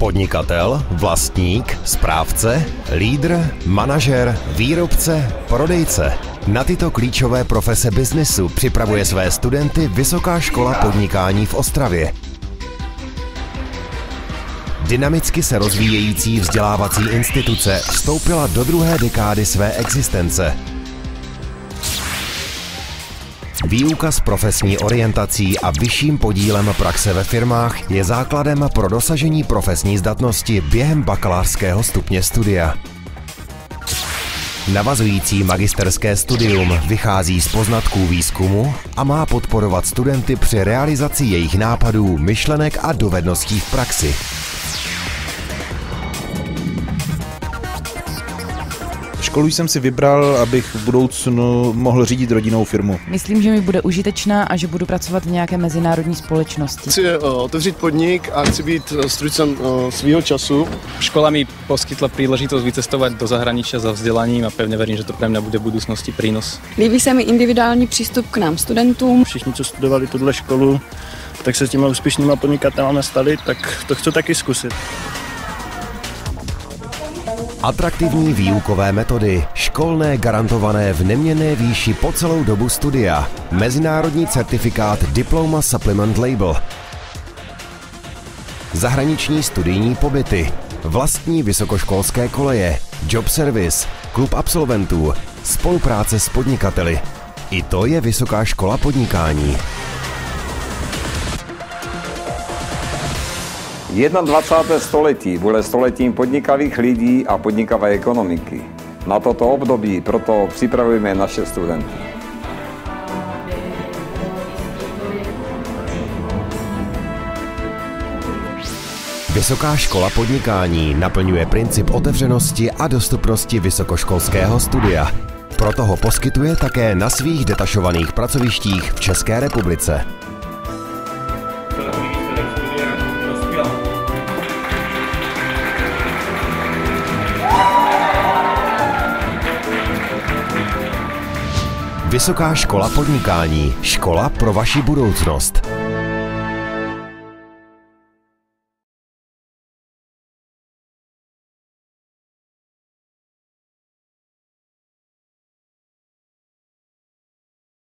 Podnikatel, vlastník, správce, lídr, manažer, výrobce, prodejce. Na tyto klíčové profese biznesu připravuje své studenty Vysoká škola podnikání v Ostravě. Dynamicky se rozvíjející vzdělávací instituce vstoupila do druhé dekády své existence. Výuka s profesní orientací a vyšším podílem praxe ve firmách je základem pro dosažení profesní zdatnosti během bakalářského stupně studia. Navazující magisterské studium vychází z poznatků výzkumu a má podporovat studenty při realizaci jejich nápadů, myšlenek a dovedností v praxi. Školu jsem si vybral, abych v budoucnu mohl řídit rodinnou firmu. Myslím, že mi bude užitečná a že budu pracovat v nějaké mezinárodní společnosti. Chci otevřít podnik a chci být strůjcem svého času. Škola mi poskytla príležitosť vycestovať do zahraničia za vzdelaním a pevne verím, že to pre mňa bude v budúcnosti prínos. Líbí se mi individuální přístup k nám studentům. Všichni, co studovali tuhle školu, tak se s těma úspěšnýma podnikatelama stali, tak to chci taky zkusit. Atraktivní výukové metody, školné garantované v neměnné výši po celou dobu studia, mezinárodní certifikát Diploma Supplement Label, zahraniční studijní pobyty, vlastní vysokoškolské koleje, job service, klub absolventů, spolupráce s podnikateli. I to je Vysoká škola podnikání. 21. století bude stoletím podnikavých lidí a podnikavé ekonomiky. Na toto období proto připravujeme naše studenty. Vysoká škola podnikání naplňuje princip otevřenosti a dostupnosti vysokoškolského studia. Proto ho poskytuje také na svých detašovaných pracovištích v České republice. Vysoká škola podnikání. Škola pro vaši budoucnost.